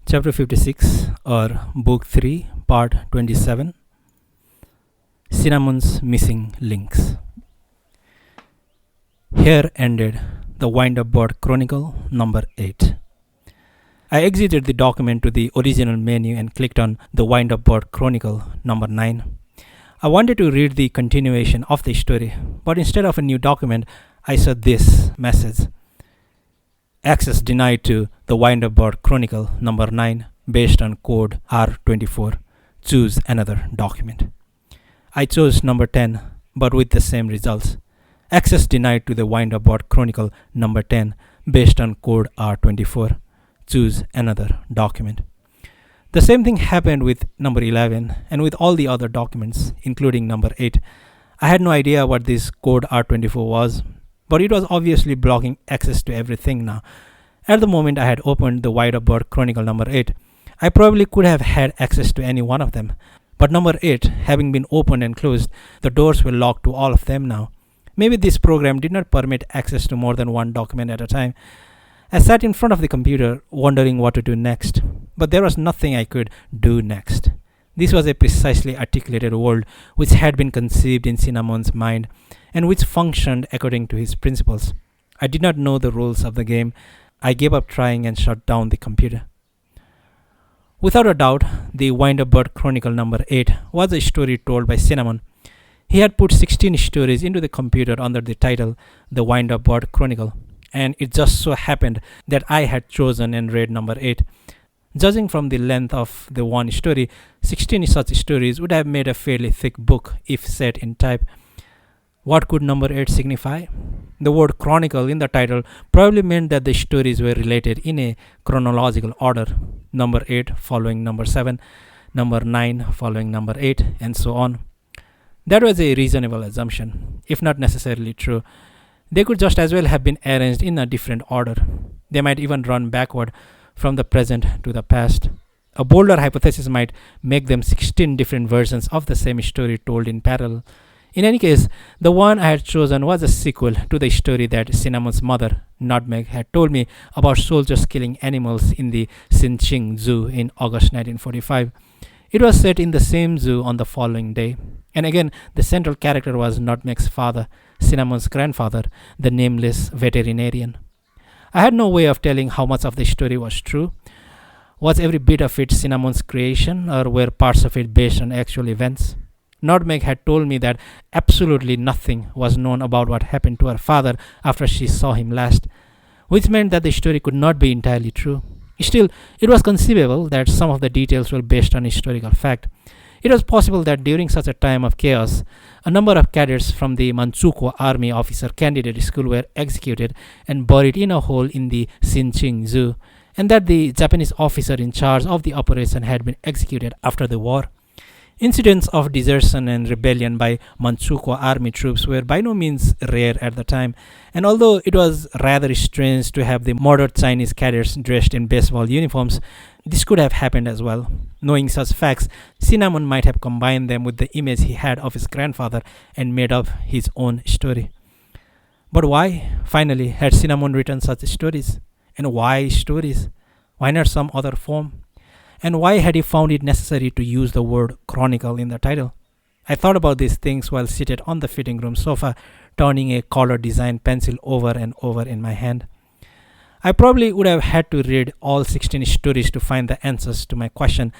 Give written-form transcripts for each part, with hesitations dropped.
Chapter 56 or Book 3, Part 27 Cinnamon's Missing Links. Here ended the Wind-Up Board Chronicle number 8. I exited the document to the original menu and clicked on the Wind-Up Board Chronicle number 9. I wanted to read the continuation of the story, but instead of a new document, I saw this message. Access denied to the Wind-Up Board Chronicle number 9 based on code R24. Choose another document. I chose number 10, but with the same results. Access denied to the Wind-Up Board Chronicle number 10 based on code R24. Choose another document. The same thing happened with number 11 and with all the other documents, including number 8. I had no idea what this code R24 was, but it was obviously blocking access to everything now. At the moment I had opened the Wind-Up Board Chronicle number 8, I probably could have had access to any one of them. But number 8, having been opened and closed, the doors were locked to all of them now. Maybe this program did not permit access to more than one document at a time. I sat in front of the computer, wondering what to do next. But there was nothing I could do next. This was a precisely articulated world which had been conceived in Cinnamon's mind and which functioned according to his principles. I did not know the rules of the game. I gave up trying and shut down the computer. Without a doubt, the Wind-Up Board Chronicle number 8 was a story told by Cinnamon. He had put 16 stories into the computer under the title The Wind-Up Board Chronicle, and it just so happened that I had chosen and read number 8. Judging from the length of the one story, 16 such stories would have made a fairly thick book if set in type. What could number 8 signify? The word chronicle in the title probably meant that the stories were related in a chronological order. Number 8 following number 7, number 9 following number 8, and so on. That was a reasonable assumption, if not necessarily true. They could just as well have been arranged in a different order. They might even run backward from the present to the past. A bolder hypothesis might make them 16 different versions of the same story told in parallel. In any case, the one I had chosen was a sequel to the story that Cinnamon's mother, Nutmeg, had told me about soldiers killing animals in the Sinching Zoo in August 1945. It was set in the same zoo on the following day. And again, the central character was Nutmeg's father, Cinnamon's grandfather, the nameless veterinarian. I had no way of telling how much of the story was true. Was every bit of it Cinnamon's creation, or were parts of it based on actual events? Nutmeg had told me that absolutely nothing was known about what happened to her father after she saw him last, which meant that the story could not be entirely true. Still, it was conceivable that some of the details were based on historical fact. It was possible that during such a time of chaos, a number of cadets from the Manchukuo Army Officer Candidate School were executed and buried in a hole in the Sinching Zoo, and that the Japanese officer in charge of the operation had been executed after the war. Incidents of desertion and rebellion by Manchukuo army troops were by no means rare at the time, and although it was rather strange to have the murdered Chinese cadets dressed in baseball uniforms, this could have happened as well. Knowing such facts, Cinnamon might have combined them with the image he had of his grandfather and made up his own story. But why, finally, had Cinnamon written such stories? And why stories? Why not some other form? And why had he found it necessary to use the word chronicle in the title? I thought about these things while seated on the fitting room sofa, turning a color design pencil over and over in my hand. I probably would have had to read all 16 stories to find the answers to my question,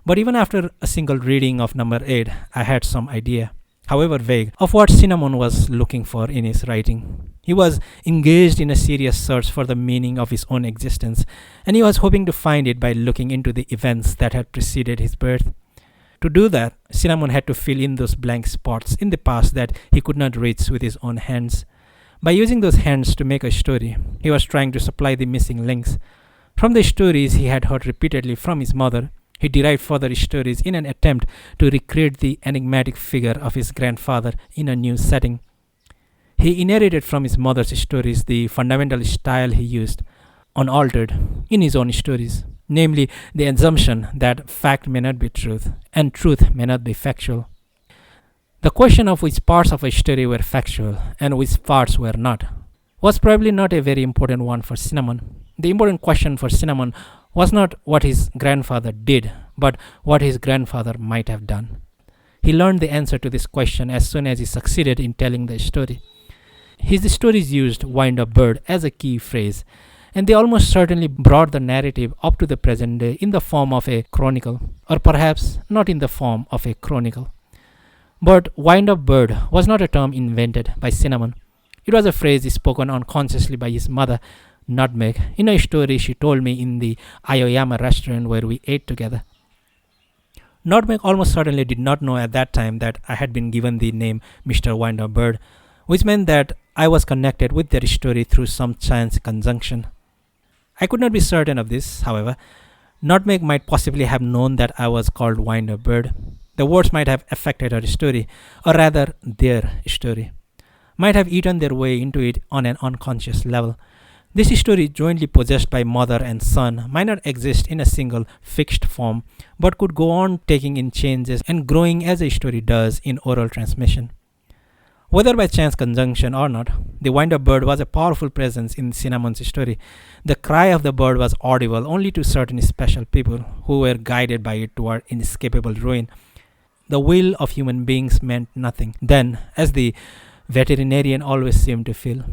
but even after a single reading of number 8, I had some idea, however vague, of what Cinnamon was looking for in his writing. He was engaged in a serious search for the meaning of his own existence, and he was hoping to find it by looking into the events that had preceded his birth. To do that, Cinnamon had to fill in those blank spots in the past that he could not reach with his own hands. By using those hands to make a story, he was trying to supply the missing links. From the stories he had heard repeatedly from his mother, he derived further stories in an attempt to recreate the enigmatic figure of his grandfather in a new setting. He inherited from his mother's stories the fundamental style he used, unaltered, in his own stories, namely the assumption that fact may not be truth, and truth may not be factual. The question of which parts of a story were factual and which parts were not was probably not a very important one for Cinnamon. The important question for Cinnamon was not what his grandfather did, but what his grandfather might have done. He learned the answer to this question as soon as he succeeded in telling the story. His stories used wind up bird as a key phrase, and they almost certainly brought the narrative up to the present day in the form of a chronicle, or perhaps not in the form of a chronicle. But wind up bird was not a term invented by Cinnamon. It was a phrase spoken unconsciously by his mother, Nutmeg, in a story she told me in the Aoyama restaurant where we ate together. Nutmeg almost certainly did not know at that time that I had been given the name Mr. Wind Up Bird, which meant that I was connected with their story through some chance conjunction. I could not be certain of this, however. Nutmeg might possibly have known that I was called Wind Up Bird. The words might have affected her story, or rather their story, might have eaten their way into it on an unconscious level. This story, jointly possessed by mother and son, might not exist in a single fixed form, but could go on taking in changes and growing as a story does in oral transmission. Whether by chance conjunction or not, the wind-up bird was a powerful presence in Cinnamon's story. The cry of the bird was audible only to certain special people who were guided by it toward inescapable ruin. The will of human beings meant nothing then, as the veterinarian always seemed to feel.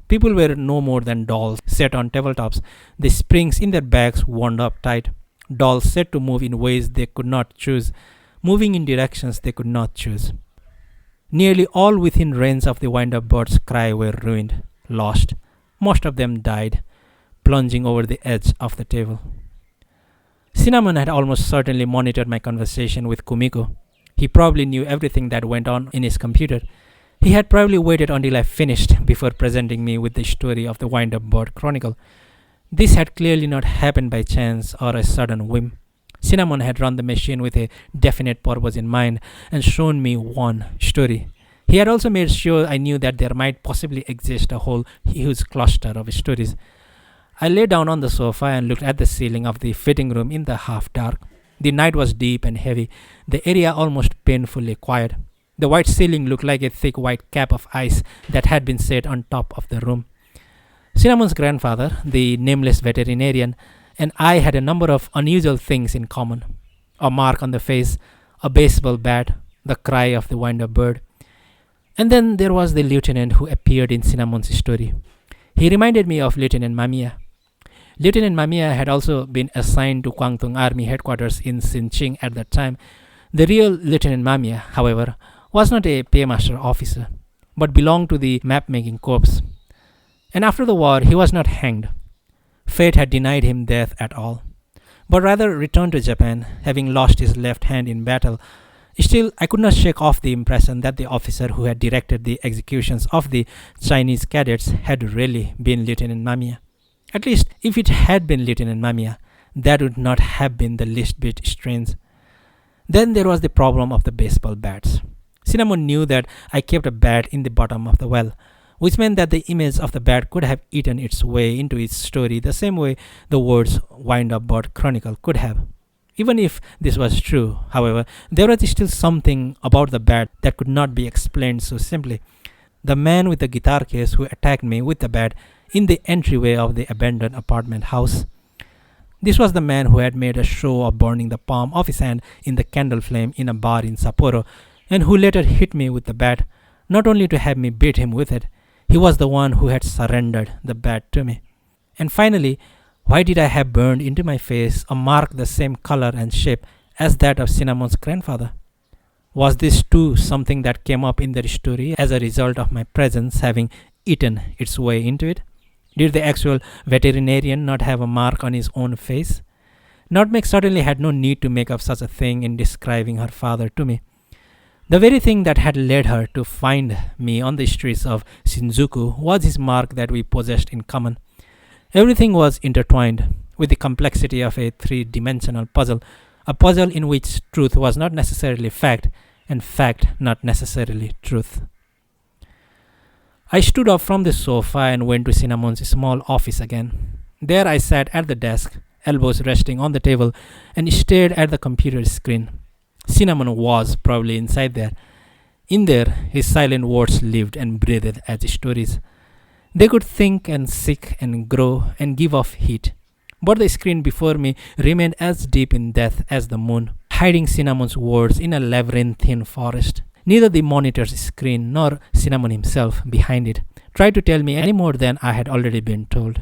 People were no more than dolls set on tabletops, the springs in their backs wound up tight. Dolls set to move in ways they could not choose, moving in directions they could not choose. Nearly all within range of the wind-up bird's cry were ruined, lost. Most of them died, plunging over the edge of the table. Cinnamon had almost certainly monitored my conversation with Kumiko. He probably knew everything that went on in his computer. He had probably waited until I finished before presenting me with the story of the wind-up bird chronicle. This had clearly not happened by chance or a sudden whim. Cinnamon had run the machine with a definite purpose in mind and shown me one story. He had also made sure I knew that there might possibly exist a whole huge cluster of stories. I lay down on the sofa and looked at the ceiling of the fitting room in the half dark. The night was deep and heavy, the area almost painfully quiet. The white ceiling looked like a thick white cap of ice that had been set on top of the room. Cinnamon's grandfather, the nameless veterinarian, and I had a number of unusual things in common. A mark on the face, a baseball bat, the cry of the wind-up bird. And then there was the lieutenant who appeared in Cinnamon's story. He reminded me of Lieutenant Mamiya. Lieutenant Mamiya had also been assigned to Kwangtung Army headquarters in Xinqing at that time. The real Lieutenant Mamiya, however, was not a paymaster officer, but belonged to the map-making corps. And after the war, he was not hanged. Fate had denied him death at all, but rather returned to Japan, having lost his left hand in battle. Still, I could not shake off the impression that the officer who had directed the executions of the Chinese cadets had really been Lieutenant Mamiya. At least, if it had been Lieutenant Mamiya, that would not have been the least bit strange. Then there was the problem of the baseball bats. Cinnamon knew that I kept a bat in the bottom of the well, which meant that the image of the bat could have eaten its way into its story the same way the words wind-up bird chronicle could have. Even if this was true, however, there was still something about the bat that could not be explained so simply. The man with the guitar case who attacked me with the bat in the entryway of the abandoned apartment house. This was the man who had made a show of burning the palm of his hand in the candle flame in a bar in Sapporo, and who later hit me with the bat, not only to have me beat him with it. He was the one who had surrendered the bat to me. And finally, why did I have burned into my face a mark the same color and shape as that of Cinnamon's grandfather? Was this too something that came up in the story as a result of my presence having eaten its way into it? Did the actual veterinarian not have a mark on his own face? Nutmeg certainly had no need to make up such a thing in describing her father to me. The very thing that had led her to find me on the streets of Shinjuku was his mark that we possessed in common. Everything was intertwined with the complexity of a three-dimensional puzzle, a puzzle in which truth was not necessarily fact, and fact not necessarily truth. I stood up from the sofa and went to Cinnamon's small office again. There I sat at the desk, elbows resting on the table, and stared at the computer screen. Cinnamon was probably inside there. In there, his silent words lived and breathed as stories. They could think and seek and grow and give off heat. But the screen before me remained as deep in death as the moon, hiding Cinnamon's words in a labyrinthine forest. Neither the monitor's screen nor Cinnamon himself behind it tried to tell me any more than I had already been told.